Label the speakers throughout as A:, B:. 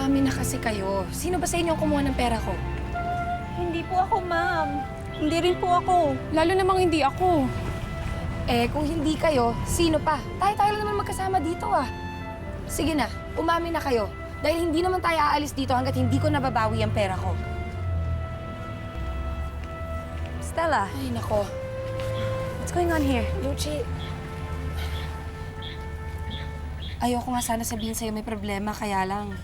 A: Umamin na kasi kayo. Sino ba sa inyo ang kumuha ng pera ko?
B: Hindi po ako, ma'am. Hindi rin po ako.
C: Lalo namang hindi ako.
A: Eh, kung hindi kayo, sino pa? Tayo-tayo lang naman magkasama dito ah. Sige na, umamin na kayo. Dahil hindi naman tayo aalis dito hanggat hindi ko nababawi ang pera ko.
B: Stella,
A: Ay, nako.
B: what's going on here?
A: Lucy, ayoko nga sana sabihin sa'yo may problema, kaya lang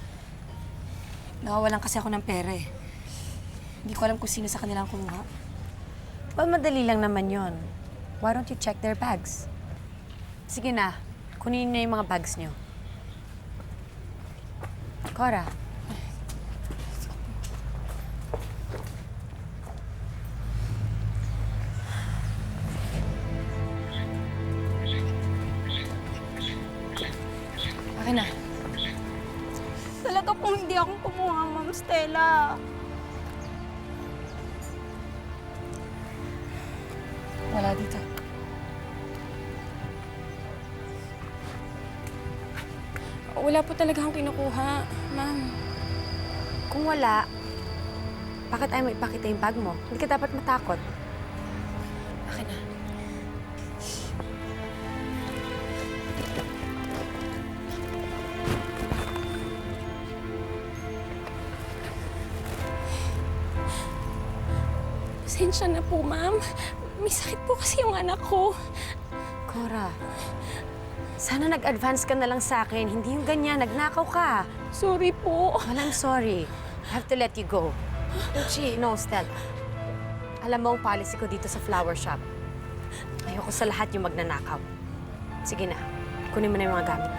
A: nawawalan kasi ako ng pera eh. Hindi ko alam kung sino sa kanila ang kumuha.
B: Well, madali lang naman yon. Why don't you check their bags? Sige na, kunin niyo yung mga bags niyo. Cora.
A: Akin na.
B: Talaga pong hindi ako kumuha, Ma'am Stella.
A: Wala dito.
C: Wala po talaga akong kinukuha, ma'am.
B: Kung wala, bakit ayaw mo ipakita yung bag mo? Hindi ka dapat matakot.
A: Akin na.
C: Pasensya na po, ma'am. May sakit po kasi yung anak ko.
B: Cora, sana nag-advance ka na lang sa akin. Hindi yung ganyan, nagnakaw ka.
C: Sorry po.
B: Well, I'm sorry. I have to let you go. Lucy, no, Stella. Alam mo ang policy ko dito sa flower shop. Ayoko sa lahat yung magnanakaw. Sige na, kunin mo na yung mga gamit mo.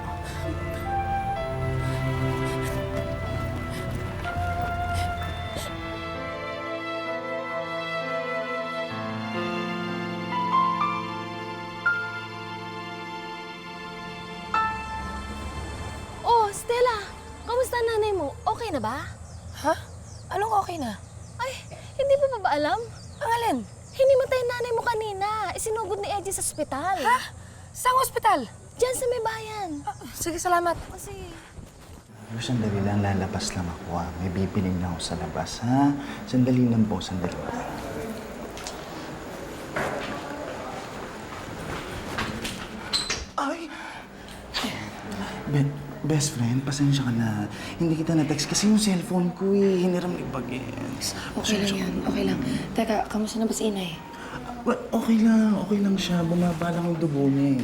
D: Oh, Stella! Kamusta ang nanay mo? Okay na ba?
A: Ha? Anong okay na?
D: Ay, hindi pa ba alam?
A: Ang alin?
D: Hinimatay ang nanay mo kanina. Isinugod ni Edgy sa ospital.
A: Ha? Saan ospital?
D: Diyan sa may bayan.
A: Sige, salamat.
D: O sige.
E: Pero sandali lang, lalabas lang ako ha. May bibiling lang ako sa labas, ha? Sandali lang po, sandali lang. Ay! Best friend, pasensya ka na. Hindi kita na-text kasi yung cellphone ko eh. Hiniram ni Bagets.
A: Okay lang yan, okay lang. Teka, kamusta na ba si Inay?
E: Well, okay lang siya. Bumaba lang yung dugo niya eh.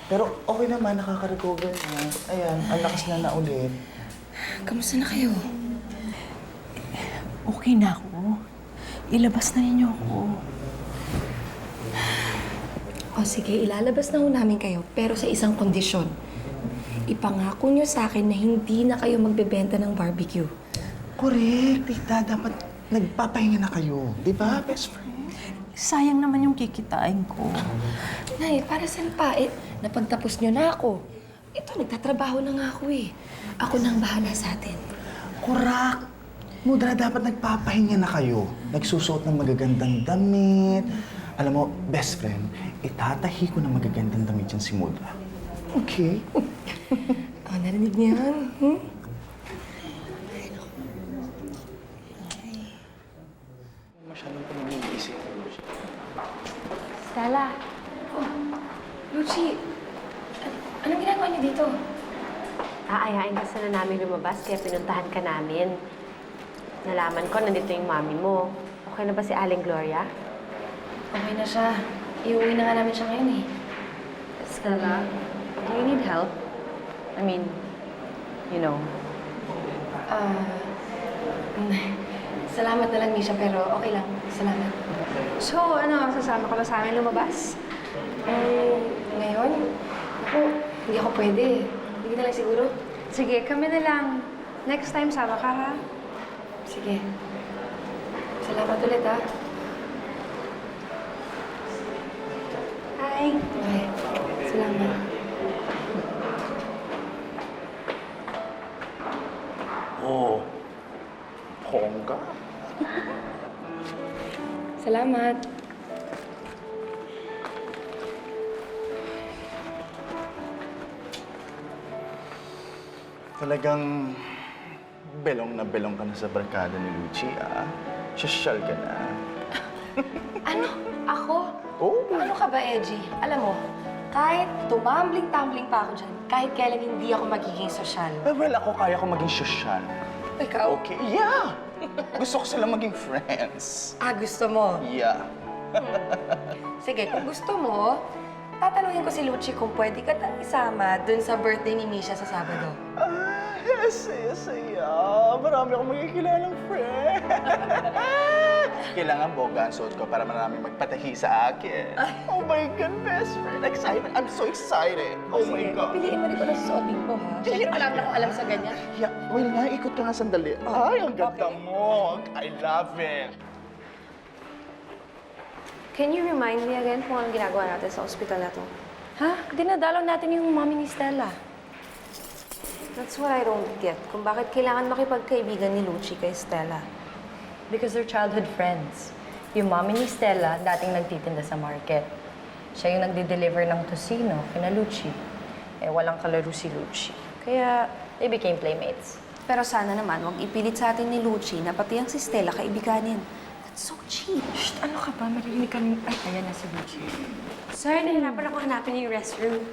E: Pero okay naman, nakaka-recover na. Ayan, ang lakas na ulit.
A: Kamusta na kayo?
F: Okay na ako. Ilabas na ninyo ako.
A: O sige, ilalabas na ho namin kayo, pero sa isang kondisyon. Ipangako nyo sa akin na hindi na kayo magbebenta ng barbecue.
E: Correct, tita. Dapat nagpapahinga na kayo. Di ba, best friend?
F: Sayang naman yung kikitain ko.
A: Nay, para saan pa? Eh, napagtapos nyo na ako. Ito, nagtatrabaho na nga ako eh. Ako nang bahala sa atin.
E: Correct. Mudra, dapat nagpapahinga na kayo. Nagsusuot ng magagandang damit. Alam mo, best friend, itatahi ko ng magagandang damit yan si Mudra. Okay?
A: Oh, narinig niyo yan? Hmm?
E: Masyadong pag-iisip.
A: Stella. Oh, Lucy. Anong ginagawa niyo dito?
B: Aayain kasi na namin lumabas, kaya pinuntahan ka namin. Nalaman ko, nandito yung mami mo. Okay na ba si Aling Gloria?
A: Okay na siya. Iuwi na nga namin siya ngayon eh.
B: Stella, do you need help? I mean, you know.
A: Salamat na lang, Misha, pero okay lang. Salamat.
B: So, ano, sasama ka ba sa amin lumabas?
A: Ngayon? Ako, hindi ako pwede. Hindi na lang siguro.
B: Sige, kami na lang. Next time, sama ka, ha?
A: Sige. Salamat ulit, ha?
B: Hi!
A: Okay. Salamat.
E: Oh, bongga.
A: Salamat.
E: Talagang belong ka na sa barkada ni Lucci, ah. Sosyal ka na.
A: Ano? Ako?
E: Oh.
A: Ano ka ba, Edgy? Alam mo, kahit tumambling-tumbling pa ako dyan, kahit kailan hindi ako magiging sosyal.
E: Well, ako kaya ko maging sosyal.
A: Ikaw?
E: Okay, yeah! Gusto ko sila maging friends.
A: Ah, gusto mo?
E: Yeah.
A: Sige, kung gusto mo, tatanungin ko si Lucci kung pwede ka tang isama dun sa birthday ni Misha sa Sabado.
E: Ah, saya. Marami akong magkikilalang friend. Kailangan boga ang suot ko para marami magpatahi sa akin. Oh my God, best friend. Excited. I'm so excited. Oh my God.
A: Piliin mo rin ko na susuotin ko, ha? Siyempre, wala na akong alam sa ganyan.
E: Yeah, well nga, ikot ka nga sandali. Ay, ang ganda mo. I love it.
B: Can you remind me again kung anong ginagawa natin sa ospital na to?
A: Ha? Dinadalaw natin yung mommy ni Stella.
B: That's what I don't get. Kung bakit kailangan makipagkaibigan ni Lucci kay Stella.
G: Because they're childhood friends. Yung mommy ni Stella, dating nagtitinda sa market. Siya yung nagde-deliver ng tocino kina Lucci. Eh, walang kalaro si Lucci. Kaya, they became playmates.
B: Pero sana naman, huwag ipilit sa atin ni Lucci na pati ang si Stella kaibiganin. That's so cheap.
G: Shh, ano ka ba? Marinig ka rin. Ay, ayan na si Lucci.
B: Sorry, nahirapan ako hanapin yung restroom.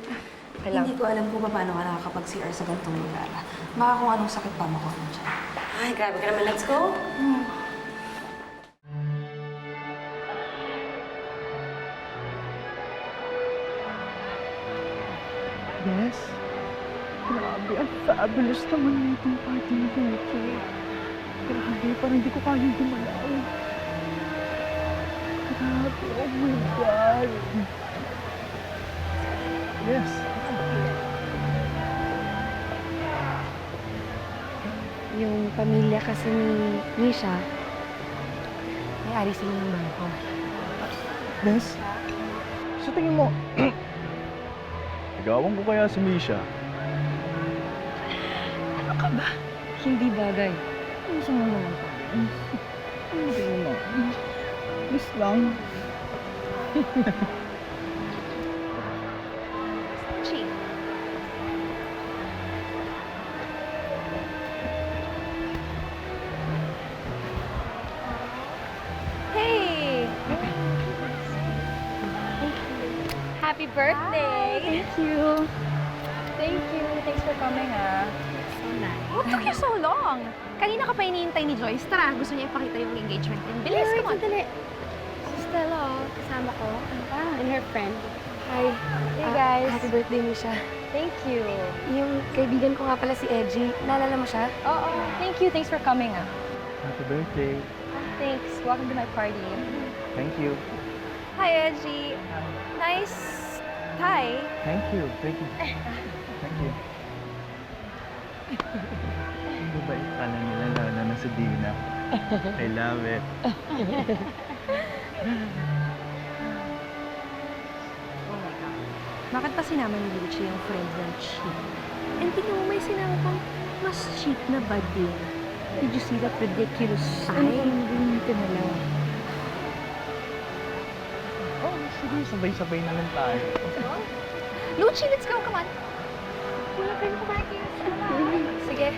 G: Kailang.
B: Hindi ko alam kung paano ka nakakapag-CR sa ganitong lugar. Baka kung anong sakit pa makuha mo dyan. Ay, grabe ka naman. Let's go.
H: Yes? Grabe, ang fabulous naman na itong party ni Lucci. Grabe, parang hindi ko kayang gumalaw. Grabe, oh my God. Yes.
D: Yung pamilya kasi ni Misha, may-ari sila ng bangko.
H: Yes? Sa tingin mo, ligawan ko kaya si Misha?
D: Hindi bagay.
H: Ano sa mga naman? Hindi naman. Please lang.
D: Chi. Hey! Happy birthday!
C: Thank you. Thank you. Thanks for coming, ha?
D: What took you so long? Kanina ka pa iniintay ni Joyce. Tara, gusto niya ipakita yung engagement ring. Bilis, come on.
C: Dali. Si Stella, oh. Kasama ko. And her friend.
A: Hi.
C: Hey, guys.
A: Happy birthday, Misha.
C: Thank you.
A: Yung kaibigan ko nga pala si Edgy. Naalala mo siya?
C: Oo. Thank you. Thanks for coming, ah.
H: Happy birthday.
C: Thanks. Welcome to my party.
H: Thank you.
D: Hi, Edgy. Nice tie.
H: Thank you. Thank you. Thank you. Ang babait pala nila, lalo na si Dina. I love it.
D: Oh my God. Bakit pa sinama ni Lucci yung friend ng cheap? And tingnan mo, may sinama pang mas cheap na bad din. Did you see that ridiculous sign?
C: Hindi tinala.
H: Oh, sige, sabay-sabay na lang tayo.
D: Lucci, let's go. Come on. Wala kayo kumain. Sige.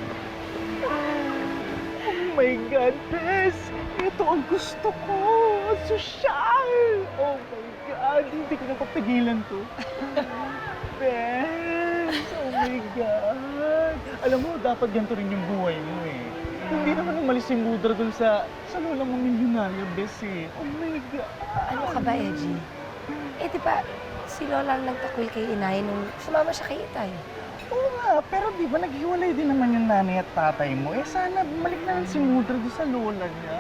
H: Oh my God, Tess! Ito ang gusto ko! Sosyal! Oh my God! Hindi ko napapigilan to. Tess! Oh my God! Alam mo, dapat ganito rin yung buhay mo eh. Hindi naman umalis si Mudra dun sa lola mong milyonaryo, Bes eh. Oh my God!
A: Ano ka ba, Edgy? Eh, di ba, si Lola ang nagtakwil kay Inay nung sumama siya kay Itay.
H: Oo nga, pero di ba naghiwalay din naman yung nanay at tatay mo? Eh sana bumalik na lang si Mudra doon sa lola niya.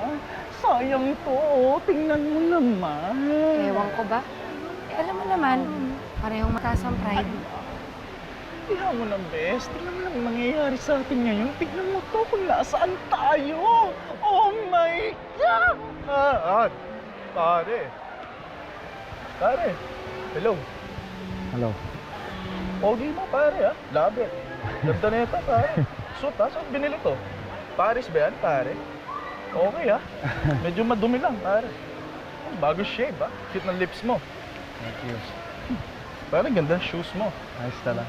H: Sayang to, oh. Tingnan mo naman.
A: Ewan ko ba? Eh, alam mo naman, parehong mataas ang pride.
H: Tingnan mo lang, Bes. Tingnan mo lang yung mangyayari sa atin ngayon. Tingnan mo to kung nasaan tayo. Oh my God! Pare. Hello. Hello. Pogi mo, pare, ha? Love it. Ganda na ito, pare. Suit, ha? Saan binili to? Paris ba yan, pare? Okay, ha? Medyo madumi lang, pare. Bago shave, ha? Cute ng lips mo. Thank you. Pare, ganda ng shoes mo. Ayos tala.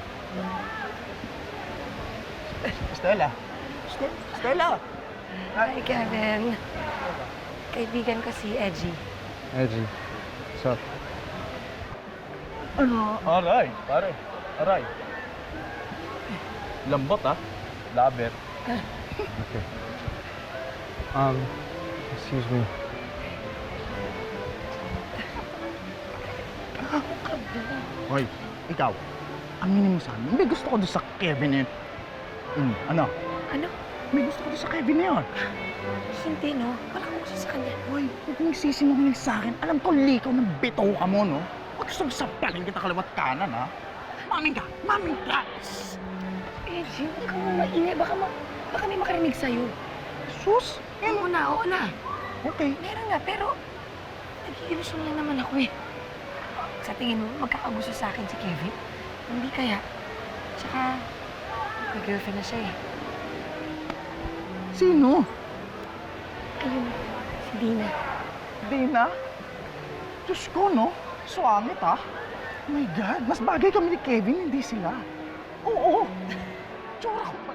H: Stella,
E: Stella!
A: Hi, Kevin. Kaibigan ko si Edgy.
I: Edgy, what's up?
H: Ano? Aray, pare. Aray. Lambot, ha? Laber.
I: Okay. Excuse me.
E: Hoy, ikaw. Aminin mo sa amin, may gusto ko doon sa Kevin na yun. Ano?
A: Ano?
E: May gusto ko doon sa Kevin na yun.
A: Hindi, no? Wala kang gusto sa kanya.
E: Hoy, huwag mong sisinungaling sa akin. Alam ko, likaw ng bito ka mo, no? Huwag gusto mong sampalin kita kaliwat kanan, ha? Maming ka! Maming ka!
A: Edgy, huwag kang maingay. Baka may makarinig sa'yo.
E: Sus!
A: Oo na.
E: Okay.
A: Meron nga, pero nag-iilusyon lang naman ako eh. Sa tingin mo, magkakagusto sa akin si Kevin? Hindi kaya. Tsaka, may girlfriend na siya eh.
E: Sino?
A: Ayun, si Dina.
E: Dina? Diyos ko, no? Swangit, ha? Oh my God, mas bagay kami ni Kevin, hindi sila. Oo! Tsura ko pa.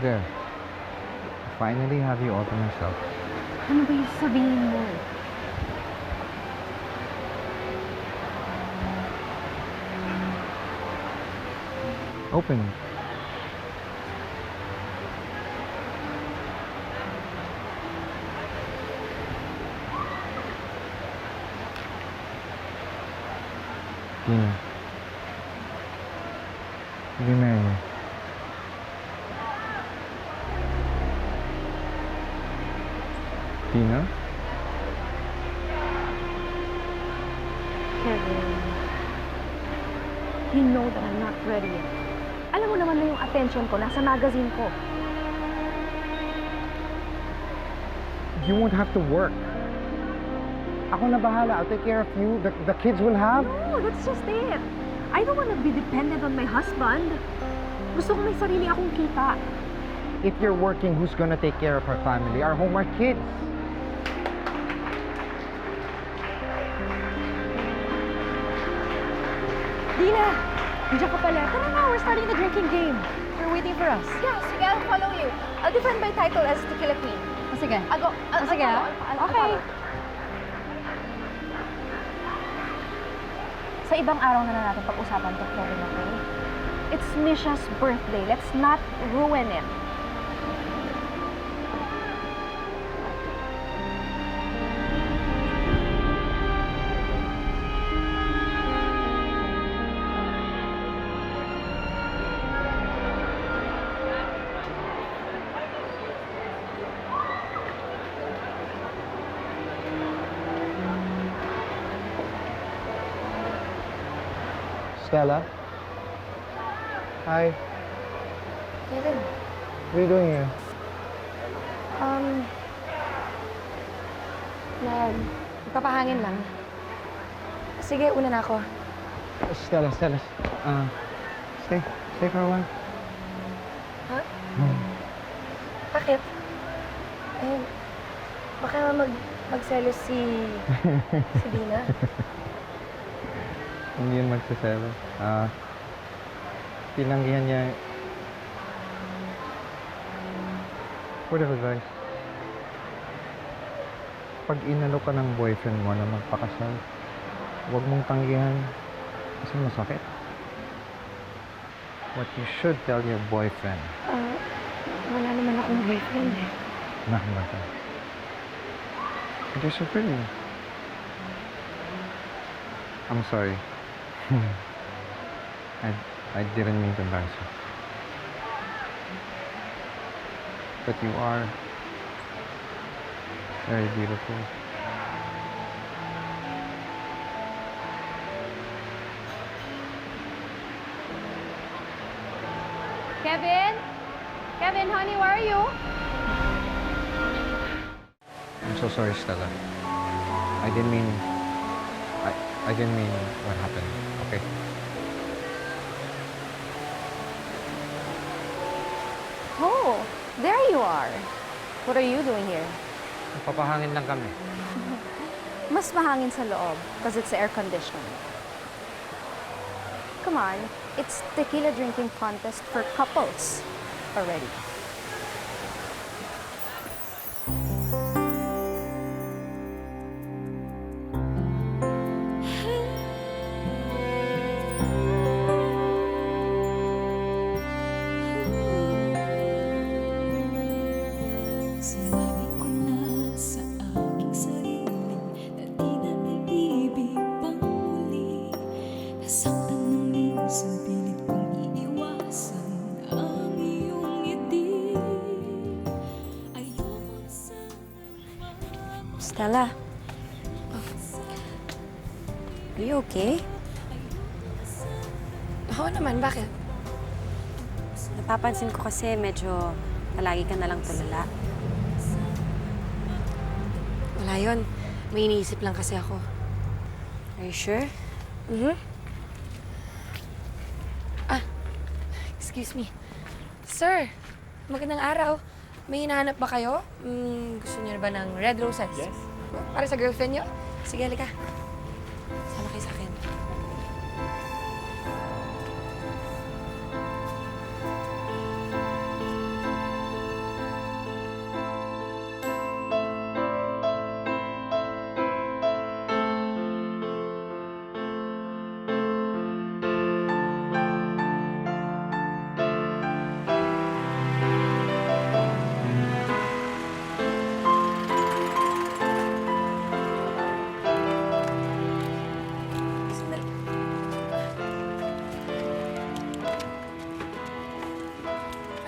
I: There. I finally have you all to myself.
D: Ano ba yung sabihin mo?
I: Open it. Tina. Will you marry me? Tina?
D: Kevin, you know that I'm not ready yet. Alam mo naman na yung attention ko nasa magazine ko.
I: You won't have to work. Ako na bahala. I'll take care of you. The kids will have.
D: No, that's just it. I don't want to be dependent on my husband. Gusto ko may sarili akong kita.
I: If you're working, who's gonna take care of our family? Our home, our kids.
D: Dina! Nandiyan ka pala. Tara na, we're starting the drinking game.
B: You're waiting for us. Yeah, sige, I'll follow you. I'll defend my title as Tequila Queen.
D: Sige.
B: I'll
D: Sige,
B: follow. I'll
D: okay.
B: follow.
D: Sa ibang araw na natin pag-usapan to, Kevin, okay? It's Misha's birthday. Let's not ruin it.
I: Stella? Hi.
A: Kevin,
I: What are you doing here?
A: Nagpapahangin lang. Sige, una na ako.
I: Stella. Stay for a while.
A: Ha? Bakit? Eh, baka magselos si Dina.
I: Hindi yun magsaselo. Tinanggihan niya. Word of advice. Pag inalo ka ng boyfriend mo na magpakasal, huwag mong tanggihan kasi masakit. What you should tell your boyfriend.
A: Wala naman akong boyfriend eh.
I: Ba ka? You're so pretty. I'm sorry. I didn't mean to embarrass you. But you are very beautiful.
D: Kevin? Kevin, honey, where are you?
I: I'm so sorry, Stella. I didn't mean what happened, okay?
D: Oh, there you are. What are you doing here?
I: Papahangin lang kami.
D: Mas mahangin sa loob because it's air conditioned. Come on, it's tequila drinking contest for couples already.
C: Sinabi ko na sa aking sarili na di na ibig pang muli. Nasaktan ng minsan, pilit kong iiwasan ang iyong ngiti. Ayoko na sana
B: Stella. Are you okay?
A: Oo naman, bakit?
B: Napapansin ko kasi medyo palagi ka na lang tulala.
A: Wala yun. May iniisip lang kasi ako.
B: Are you sure?
A: Excuse me. Sir, magandang araw. May hinahanap ba kayo? Gusto niyo na ba ng red roses?
H: Yes.
A: Para sa girlfriend niyo? Sige, halika. Sama kayo sa akin.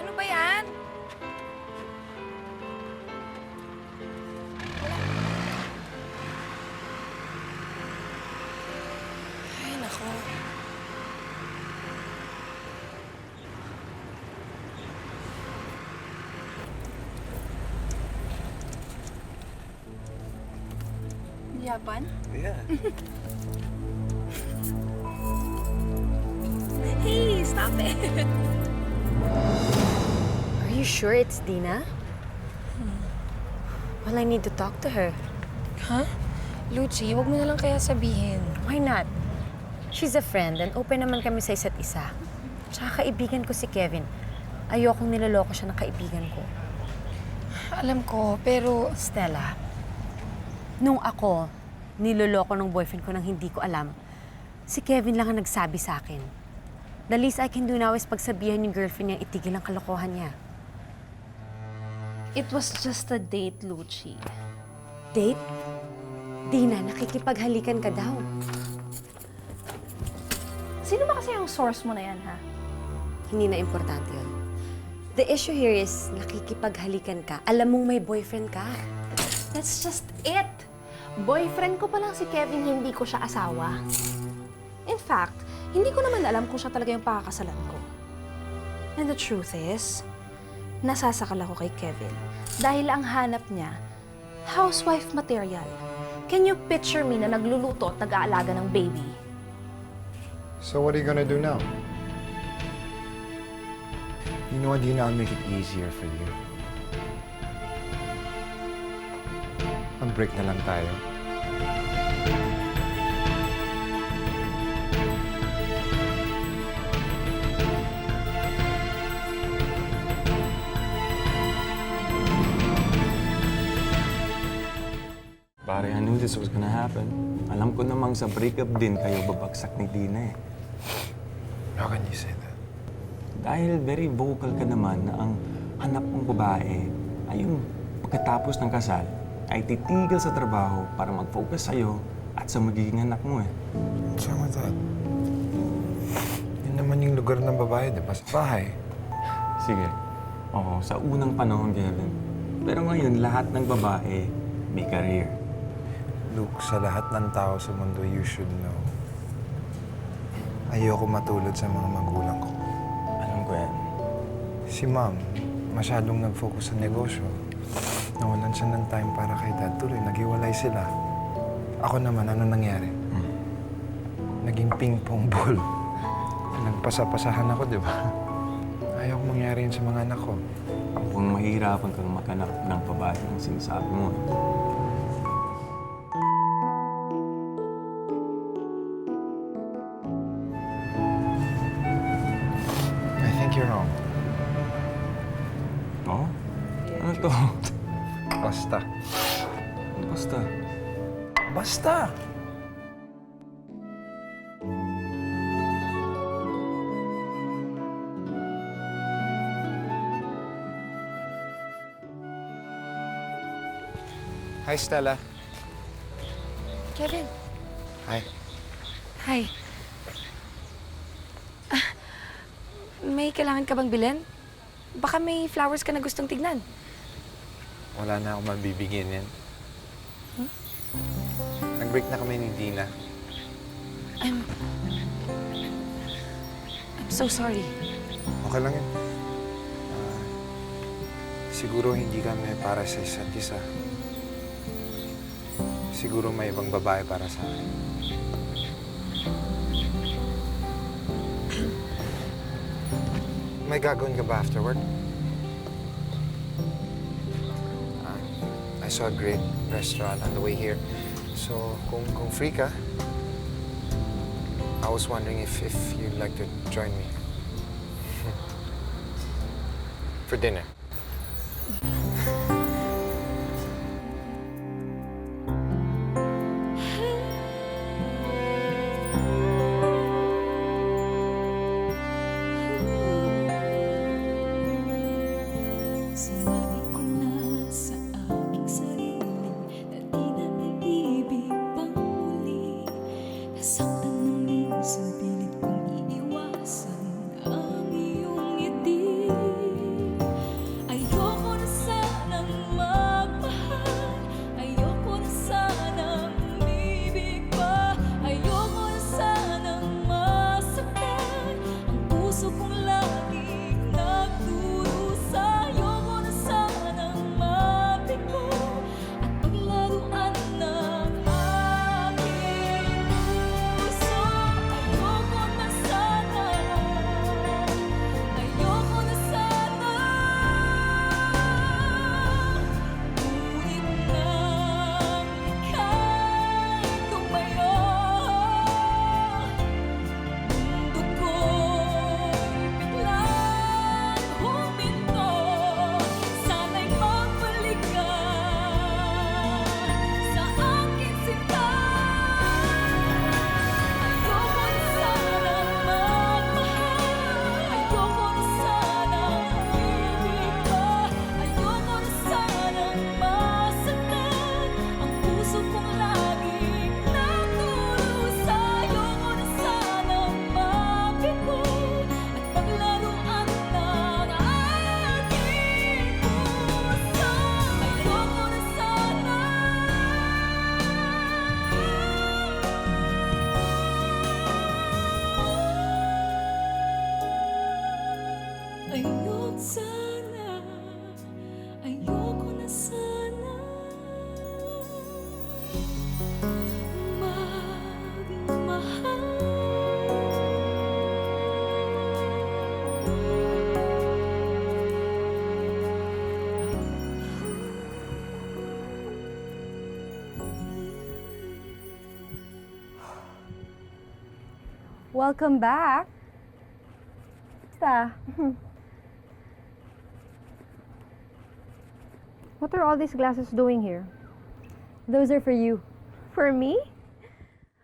A: Ano ba yan? Ay, nako.
D: Japan?
H: Yeah.
D: Hey, stop it!
B: Are you sure it's Dina? Well, I need to talk to her.
A: Ha? Lucy, huwag mo na lang kaya sabihin.
B: Why not? She's a friend and open naman kami sa isa't isa. Tsaka kaibigan ko si Kevin. Ayokong niloloko siya ng kaibigan ko.
A: Alam ko, pero
B: Stella, nung ako niloloko ng boyfriend ko nang hindi ko alam, si Kevin lang ang nagsabi sa akin. The least I can do now is pagsabihan yung girlfriend niya itigil ang kalokohan niya.
D: It was just a date, Lucci.
B: Date? Dina, nakikipaghalikan ka daw.
D: Sino ba kasi yung source mo na yan, ha?
B: Hindi na importante yun. The issue here is, nakikipaghalikan ka. Alam mong may boyfriend ka.
D: That's just it! Boyfriend ko pa lang si Kevin, hindi ko siya asawa. In fact, hindi ko naman alam kung siya talaga yung pakakasalan ko. And the truth is, nasasakal ako kay Kevin. Dahil ang hanap niya, housewife material. Can you picture me na nagluluto at nag-aalaga ng baby?
I: So what are you gonna do now? You know what, Dina, I'll make it easier for you. Mag-break na lang tayo.
J: Pare, I knew this was gonna happen. Alam ko namang sa breakup din kayo babagsak ni Dina eh.
I: How can you say that?
J: Dahil very vocal ka naman na ang hanap mong babae ay yung pagkatapos ng kasal ay titigil sa trabaho para mag-focus sa'yo at sa magiging anak mo eh.
I: What's wrong with that? Yun naman yung lugar ng babae, di ba? Sa bahay.
J: Sige. Oo, sa unang panahon, Kevin. Pero ngayon, lahat ng babae may career.
I: Luke, sa lahat ng tao sa mundo, you should know. Ayoko matulad sa mga magulang ko.
J: Alam ko yan.
I: Si Mom, masyadong nag-focus sa negosyo. Nawalan siya ng time para kay Dad. Tuloy, naghiwalay sila. Ako naman, ano nangyari? Naging ping-pong ball. Nagpasa-pasahan ako, di ba? Ayaw ko mangyari yun sa mga anak ko.
J: Kung mahirapan kang makanap ng babae ng sinasabi mo. to?
I: Basta.
J: Ano basta?
I: Basta! Hi, Stella.
A: Kevin.
I: Hi.
A: Hi. May kailangan ka bang bilhin? Baka may flowers ka na gustong tignan.
I: Wala na akong mabibigyan yan. Nag-break na kami ni Dina.
A: I'm so sorry.
I: Okay lang yun. Siguro hindi kami para sa isa't isa. Siguro may ibang babae para sa akin. May gagawin ka ba after work? I saw a great restaurant on the way here. So, kung free ka, I was wondering if you'd like to join me. For dinner.
C: Sinabi ko na sa aking sarili na di na nag-ibig pang muli. Nasaktan ng minsan, pilit kong iiwasan ang iyong ngiti. Ayoko na sanang magmahal, ayoko na sanang umibig pa, ayoko na sanang masaktan ang puso kong laging nagdurusa. Ayoko na sanang mabigo at paglaruan ng aking puso. Ayoko na sana, ayoko na sana. Ngunit nang ika'y tumayo, mundo ko'y biglang huminto. Sana'y magbalik ka sa aking sinta. Ayoko na sanang magmahal, ayoko na sanang umibig pa, ayoko na sanang masaktan ang puso kong laging nagdurusa. Ayoko na sanang mabigo at paglaruan ng aking puso. Ayoko na sana. Ayoko sana, ayoko na sana
B: Welcome back. Basta. What are all these glasses doing here? Those are for you. For me?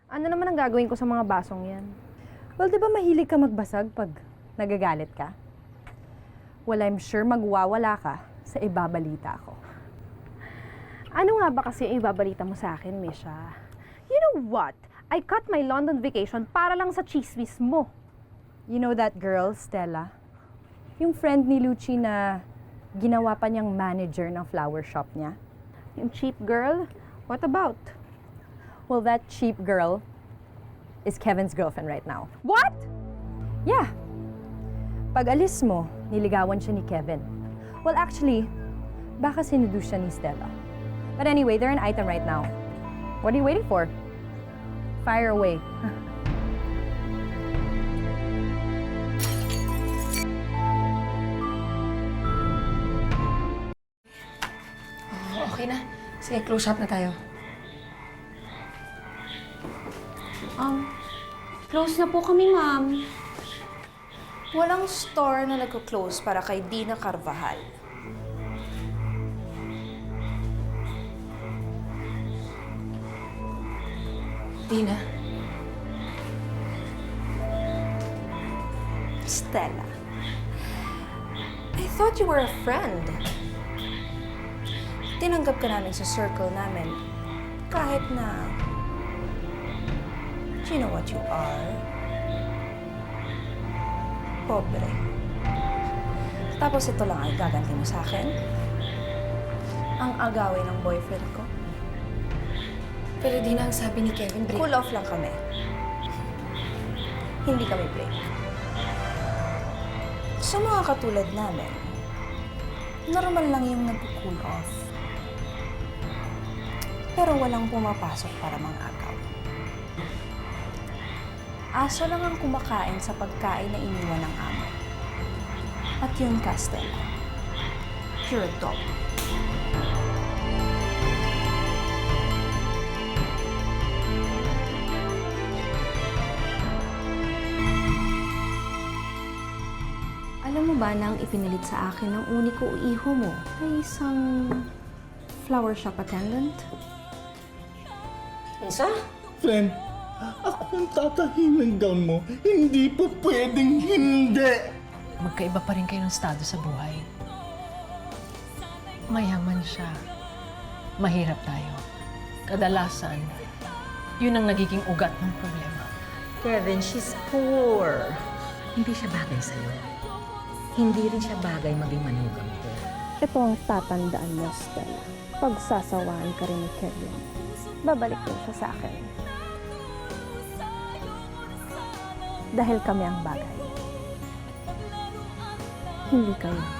B: Ano naman ang gagawin ko sa mga basong yan? Well, di ba mahilig ka magbasag pag nagagalit ka? Well, I'm sure magwawala ka sa ibabalita ko.
D: Ano nga ba kasi yung ibabalita mo sa akin, Misha? You know what? I cut my London vacation para lang sa chismis mo.
B: You know that girl, Stella? Yung friend ni Lucci na ginawa pa niyang manager ng flower shop niya?
D: Yung cheap girl? What about?
B: Well, that cheap girl is Kevin's girlfriend right now.
D: What?
B: Yeah. Pag alis mo, niligawan siya ni Kevin. Well, actually, baka sinuduce siya ni Stella. But anyway, they're an item right now. What are you waiting for? Fire away.
A: Okay na. Sige, close shop na tayo.
D: Close na po kami, ma'am. Walang store na nagko-close para kay Dina Carvajal.
A: Dina,
D: Stella, I thought you were a friend. Tinanggap ka namin sa circle namin. Kahit na, you know what you are? Pobre. Tapos ito lang ay gaganti mo sa akin? Ang agawin ng boyfriend ko?
A: pero Dina, ang sabi ni Kevin,
D: Cool off lang kami. Hindi kami break. Sa mga katulad namin, normal lang yung nag-cool off. Pero walang pumapasok para mang-agaw. Aso lang ang kumakain sa pagkain na iniwan ng amo. At yun, Stella. You're a dog. Alam mo ba na ang ipinalit sa akin ng uniko iho mo ay isang flower shop attendant?
B: Isa?
E: Friend, ako ang tatahin ng gown mo. Hindi po pwedeng hindi!
F: Magkaiba pa rin kayo ng estado sa buhay. Mayaman siya. Mahirap tayo. Kadalasan, yun ang nagiging ugat ng problema.
K: Kevin, she's poor. Hindi siya bagay sa'yo. Hindi rin siya bagay maging manugang ko.
D: Ito ang tatandaan mo, Stella. Pagsasawaan ka rin ni Kevin, babalik din siya sa akin. Dahil kami ang bagay. Hindi kayo.